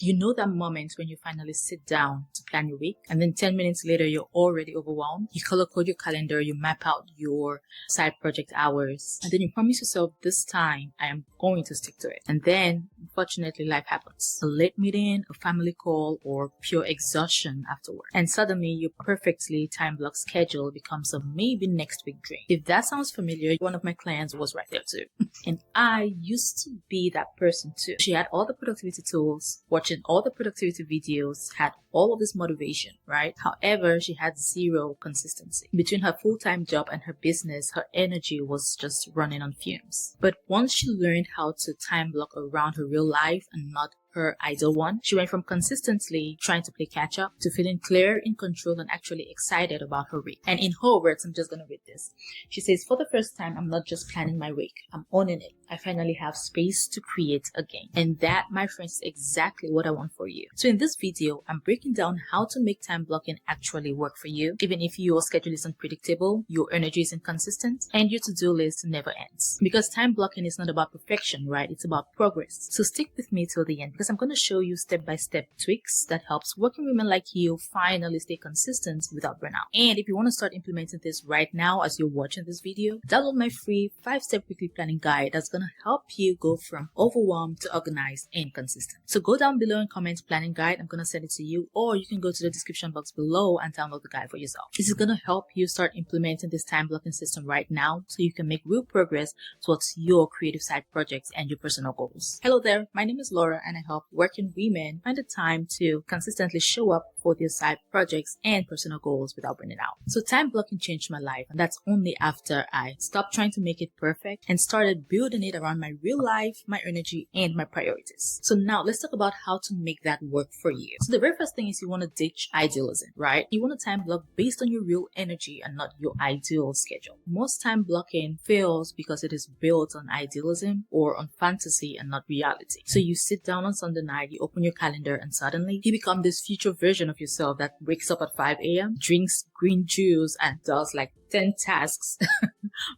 You know that moment when you finally sit down to plan your week and then 10 minutes later you're already overwhelmed. You color code your calendar, you map out your side project hours, and then you promise yourself, this time I am going to stick to it. And then unfortunately life happens. A late meeting, a family call, or pure exhaustion afterward. And suddenly your perfectly time block schedule becomes a maybe next week dream. If that sounds familiar, one of my clients was right there too. And I used to be that person too. She had all the productivity tools, watching all the productivity videos, had all of this motivation, right? However, she had zero consistency. Between her full-time job and her business, her energy was just running on fumes. But once she learned how to time block around her real life and not her ideal one, she went from consistently trying to play catch up to feeling clear, in control, and actually excited about her week. And in her words, I'm just going to read this. She says, for the first time, I'm not just planning my week, I'm owning it. I finally have space to create again. And that, my friends, is exactly what I want for you. So in this video, I'm breaking down how to make time blocking actually work for you, even if your schedule is unpredictable, your energy is inconsistent, and your to-do list never ends. Because time blocking is not about perfection, right? It's about progress. So stick with me till the end, because I'm going to show you step-by-step tweaks that helps working women like you finally stay consistent without burnout. And if you want to start implementing this right now as you're watching this video, download my free 5-step weekly planning guide that's going to help you go from overwhelmed to organized and consistent. So go down below and comment planning guide. I'm going to send it to you, or you can go to the description box below and download the guide for yourself. This is going to help you start implementing this time blocking system right now so you can make real progress towards your creative side projects and your personal goals. Hello there, my name is Laura and I help working women find the time to consistently show up for their side projects and personal goals without burning out. So time blocking changed my life, and that's only after I stopped trying to make it perfect and started building it around my real life, my energy, and my priorities. So now let's talk about how to make that work for you. So the very first thing is you want to ditch idealism, right? You want to time block based on your real energy and not your ideal schedule. Most time blocking fails because it is built on idealism or on fantasy and not reality. So you sit down on Sunday night, you open your calendar, and suddenly you become this future version of yourself that wakes up at 5 a.m., drinks green juice, and does like 10 tasks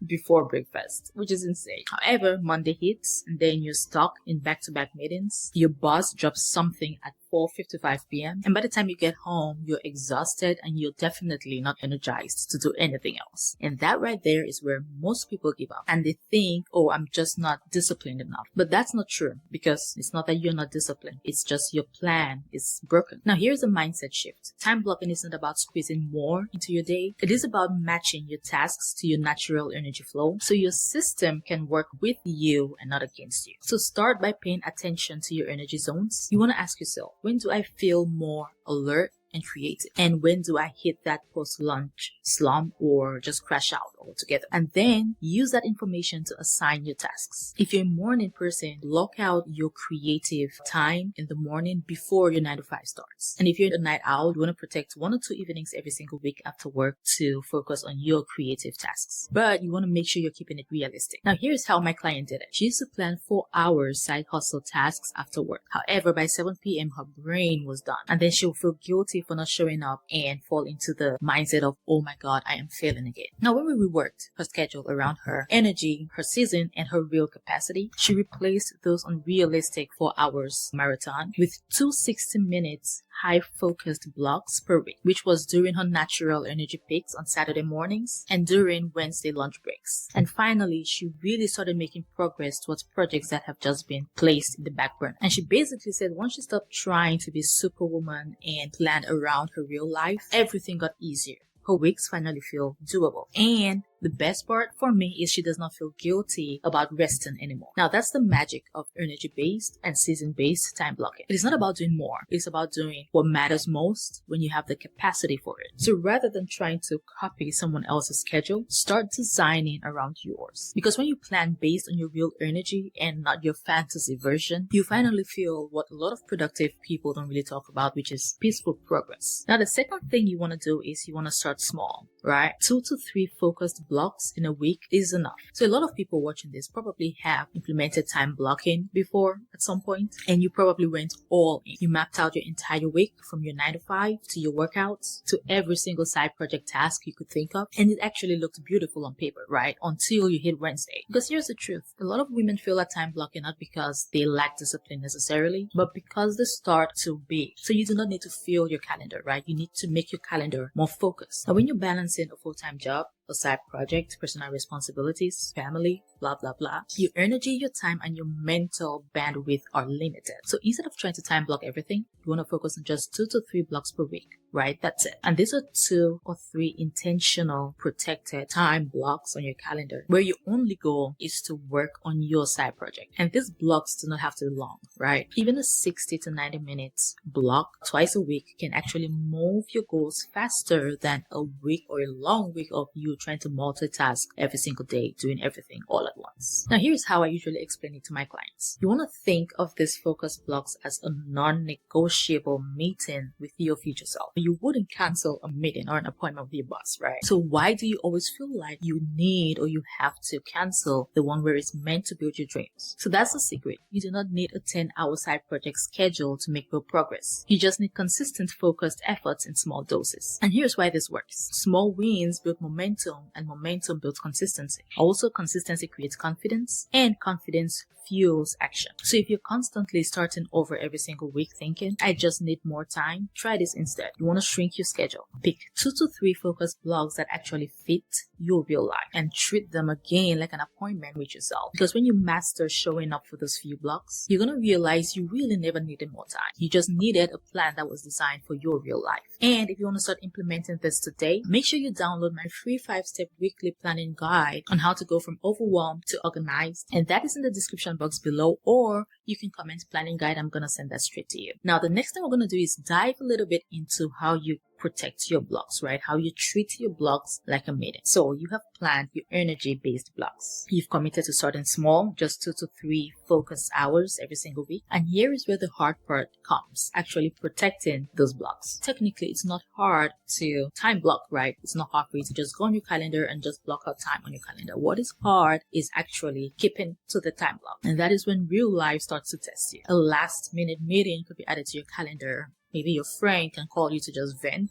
before breakfast, which is insane. However, Monday hits and then you're stuck in back-to-back meetings. Your boss drops something at 4:55 p.m. and by the time you get home, you're exhausted and you're definitely not energized to do anything else. And that right there is where most people give up and they think, oh, I'm just not disciplined enough. But that's not true, because it's not that you're not disciplined. It's just your plan is broken. Now, here's a mindset shift. Time blocking isn't about squeezing more into your day. It is about matching your tasks to your natural energy flow so your system can work with you and not against you. So start by paying attention to your energy zones. You want to ask yourself, when do I feel more alert and creative? And when do I hit that post-lunch slump or just crash out altogether? And then use that information to assign your tasks. If you're a morning person, block out your creative time in the morning before your 9 to 5 starts. And if you're a night owl, you want to protect 1 or 2 evenings every single week after work to focus on your creative tasks. But you want to make sure you're keeping it realistic. Now, here's how my client did it. She used to plan 4 hours side hustle tasks after work. However, by 7 p.m., her brain was done. And then she'll feel guilty for not showing up and fall into the mindset of, oh my God, I am failing again. Now, when we reworked her schedule around her energy, her season, and her real capacity, she replaced those unrealistic 4 hours marathon with 2 60-minute high-focused blocks per week, which was during her natural energy peaks on Saturday mornings and during Wednesday lunch breaks. And finally, she really started making progress towards projects that have just been placed in the back burner. And she basically said once she stopped trying to be superwoman and plan around her real life, everything got easier. Her weeks finally feel doable. And the best part for me is she does not feel guilty about resting anymore. Now, that's the magic of energy-based and season-based time blocking. It is not about doing more. It's about doing what matters most when you have the capacity for it. So rather than trying to copy someone else's schedule, start designing around yours. Because when you plan based on your real energy and not your fantasy version, you finally feel what a lot of productive people don't really talk about, which is peaceful progress. Now, the second thing you want to do is you want to start small, right? 2 to 3 focused blocks in a week is enough. So a lot of people watching this probably have implemented time blocking before at some point, and you probably went all in. You mapped out your entire week from your 9 to 5 to your workouts to every single side project task you could think of, and it actually looked beautiful on paper, right? Until you hit Wednesday. Because here's the truth. A lot of women feel at time blocking not because they lack discipline necessarily, but because they start too big. So you do not need to fill your calendar, right? You need to make your calendar more focused. Now, when you're balancing a full-time job, a side project, personal responsibilities, family, blah, blah, blah, your energy, your time, and your mental bandwidth are limited. So instead of trying to time block everything, you want to focus on just 2 to 3 blocks per week, right? That's it. And these are 2 or 3 intentional, protected time blocks on your calendar where your only goal is to work on your side project. And these blocks do not have to be long, right? Even a 60 to 90 minutes block twice a week can actually move your goals faster than a week or a long week of you trying to multitask every single day, doing everything all at once. Now, here's how I usually explain it to my clients. You want to think of these focus blocks as a non-negotiable meeting with your future self. You wouldn't cancel a meeting or an appointment with your boss, right? So why do you always feel like you need or you have to cancel the one where it's meant to build your dreams? So that's the secret. You do not need a 10-hour side project schedule to make real progress. You just need consistent, focused efforts in small doses. And here's why this works. Small wins build momentum, and momentum builds consistency. Also, consistency creates confidence, and confidence fuels action. So if you're constantly starting over every single week thinking, I just need more time, try this instead. You want to shrink your schedule. Pick 2 to 3 focus blocks that actually fit your real life and treat them again like an appointment with yourself. Because when you master showing up for those few blocks, you're going to realize you really never needed more time. You just needed a plan that was designed for your real life. And if you want to start implementing this today, make sure you download my free 5-step weekly planning guide on how to go from overwhelmed to organized. And that is in the description box below, or you can comment planning guide. I'm going to send that straight to you. Now, the next thing we're going to do is dive a little bit into how you protect your blocks, right? How you treat your blocks like a meeting. So you have planned your energy-based blocks. You've committed to starting small, just 2 to 3 focus hours every single week. And here is where the hard part comes, actually protecting those blocks. Technically, it's not hard to time block, right? It's not hard for you to just go on your calendar and just block out time on your calendar. What is hard is actually keeping to the time block. And that is when real life starts to test you. A last-minute meeting could be added to your calendar. Maybe your friend can call you to just vent.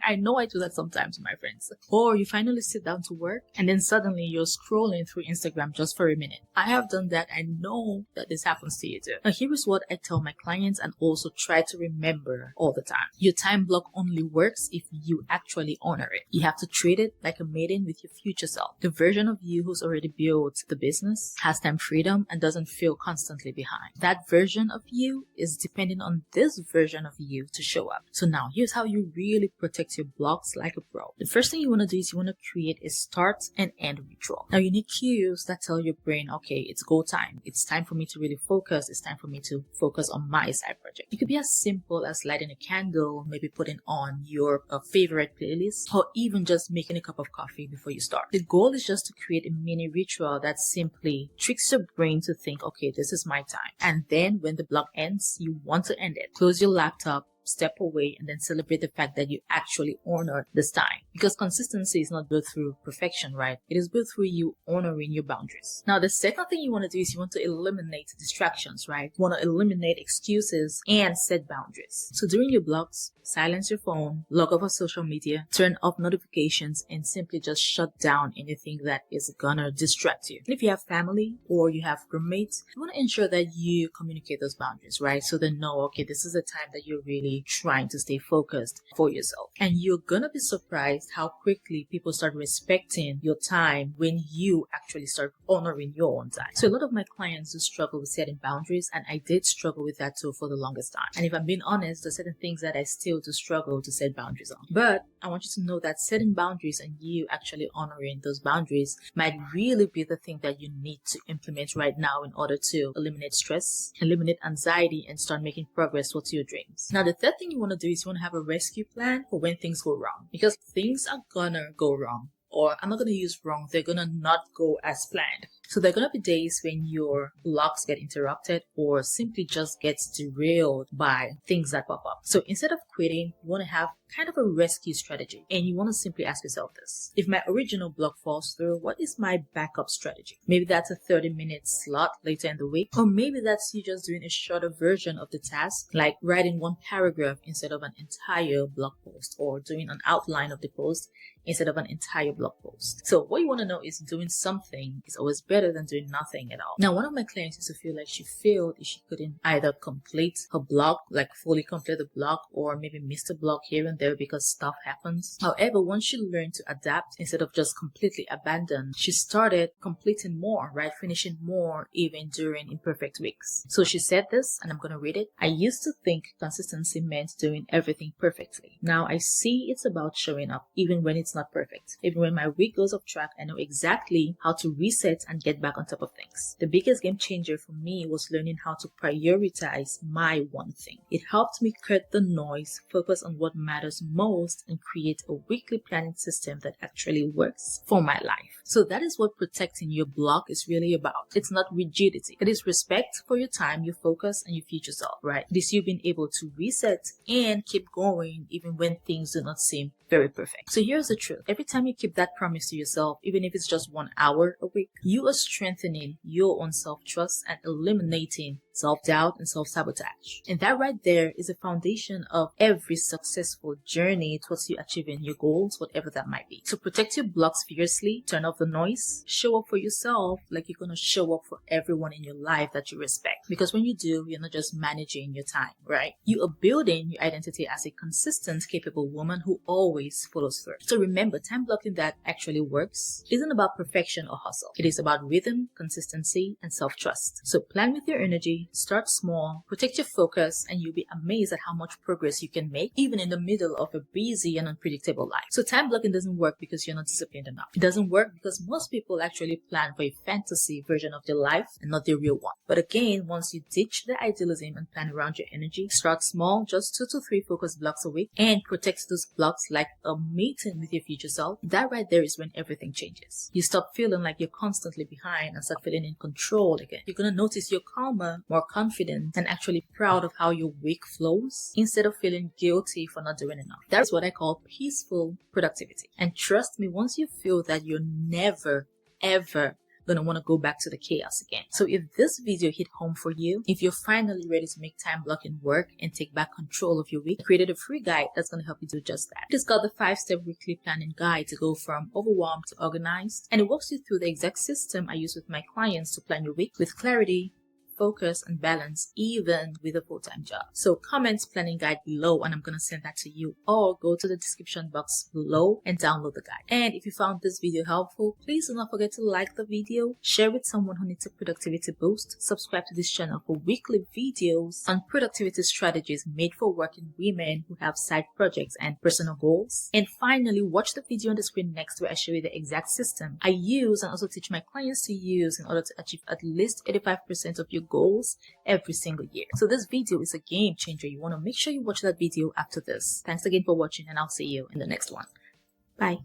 I know I do that sometimes with my friends. Or you finally sit down to work and then suddenly you're scrolling through Instagram just for a minute. I have done that. I know that this happens to you too. Now, here is what I tell my clients and also try to remember all the time. Your time block only works if you actually honor it. You have to treat it like a meeting with your future self. The version of you who's already built the business, has time freedom, and doesn't feel constantly behind. That version of you is depending on this version of you to show up. So now here's how you really protect your blocks like a pro. The first thing you want to do is you want to create a start and end ritual. Now you need cues that tell your brain, okay, it's go time. It's time for me to really focus. It's time for me to focus on my side project. It could be as simple as lighting a candle, maybe putting on your favorite playlist, or even just making a cup of coffee before you start. The goal is just to create a mini ritual that simply tricks your brain to think, okay, this is my time. And then when the block ends, you want to end it. Close your laptop, step away, and then celebrate the fact that you actually honored this time. Because consistency is not built through perfection, right? It is built through you honoring your boundaries. Now, the second thing you want to do is you want to eliminate distractions, right? You want to eliminate excuses and set boundaries. So during your blocks, silence your phone, log off of social media, turn off notifications, and simply just shut down anything that is gonna distract you. And if you have family or you have roommates, you want to ensure that you communicate those boundaries, right? So they know, okay, this is a time that you're really trying to stay focused for yourself. And you're gonna be surprised how quickly people start respecting your time when you actually start honoring your own time. So a lot of my clients do struggle with setting boundaries, and I did struggle with that too for the longest time. And if I'm being honest, there's certain things that I still do struggle to set boundaries on. But I want you to know that setting boundaries and you actually honoring those boundaries might really be the thing that you need to implement right now in order to eliminate stress, eliminate anxiety, and start making progress towards your dreams. Now, the third thing you want to do is you want to have a rescue plan for when things go wrong, because things are gonna go wrong. Or I'm not going to use wrong, they're going to not go as planned. So there are going to be days when your blocks get interrupted or simply just gets derailed by things that pop up. So instead of quitting, you want to have kind of a rescue strategy, and you want to simply ask yourself this: if my original block falls through, what is my backup strategy? Maybe that's a 30-minute slot later in the week, or maybe that's you just doing a shorter version of the task, like writing one paragraph instead of an entire blog post, or doing an outline of the post instead of an entire blog post. So what you want to know is doing something is always better than doing nothing at all. Now, one of my clients used to feel like she failed if she couldn't either complete her blog, like fully complete the blog, or maybe miss the blog here and there because stuff happens. However, once she learned to adapt instead of just completely abandon, she started completing more, right? Finishing more even during imperfect weeks. So she said this, and I'm going to read it. I used to think consistency meant doing everything perfectly. Now I see it's about showing up even when it's not perfect. Even when my week goes off track, I know exactly how to reset and get back on top of things. The biggest game changer for me was learning how to prioritize my one thing. It helped me cut the noise, focus on what matters most, and create a weekly planning system that actually works for my life. So that is what protecting your block is really about. It's not rigidity. It is respect for your time, your focus, and your future self, right? It is you being able to reset and keep going even when things do not seem very perfect. So here's the truth. Every time you keep that promise to yourself, even if it's just 1 hour a week, you are strengthening your own self-trust and eliminating self-doubt and self-sabotage. And that right there is the foundation of every successful journey towards you achieving your goals, whatever that might be. So protect your blocks fiercely, turn off the noise, show up for yourself like you're going to show up for everyone in your life that you respect. Because when you do, you're not just managing your time, right? You are building your identity as a consistent, capable woman who always follows through. So remember, time blocking that actually works isn't about perfection or hustle. It is about rhythm, consistency, and self-trust. So plan with your energy, start small, protect your focus, and you'll be amazed at how much progress you can make even in the middle of a busy and unpredictable life. So time blocking doesn't work because you're not disciplined enough. It doesn't work because most people actually plan for a fantasy version of their life and not the real one. But again, once you ditch the idealism and plan around your energy, start small, just 2 to 3 focus blocks a week, and protect those blocks like a meeting with your future self. That right there is when everything changes. You stop feeling like you're constantly behind and start feeling in control again. You're going to notice you're calmer, more confident, and actually proud of how your week flows instead of feeling guilty for not doing enough. That's what I call peaceful productivity. And trust me, once you feel that, you're never, ever going to want to go back to the chaos again. So if this video hit home for you, if you're finally ready to make time blocking work and take back control of your week, I created a free guide that's going to help you do just that. It's called the 5-step weekly planning guide to go from overwhelmed to organized, and it walks you through the exact system I use with my clients to plan your week with clarity, focus, and balance, even with a full-time job. So comment planning guide below and I'm going to send that to you, or go to the description box below and download the guide. And if you found this video helpful, please do not forget to like the video, share with someone who needs a productivity boost, subscribe to this channel for weekly videos on productivity strategies made for working women who have side projects and personal goals. And finally, watch the video on the screen next where I show you the exact system I use and also teach my clients to use in order to achieve at least 85% of your goals every single year. So this video is a game changer. You want to make sure you watch that video after this. Thanks again for watching, and I'll see you in the next one. Bye.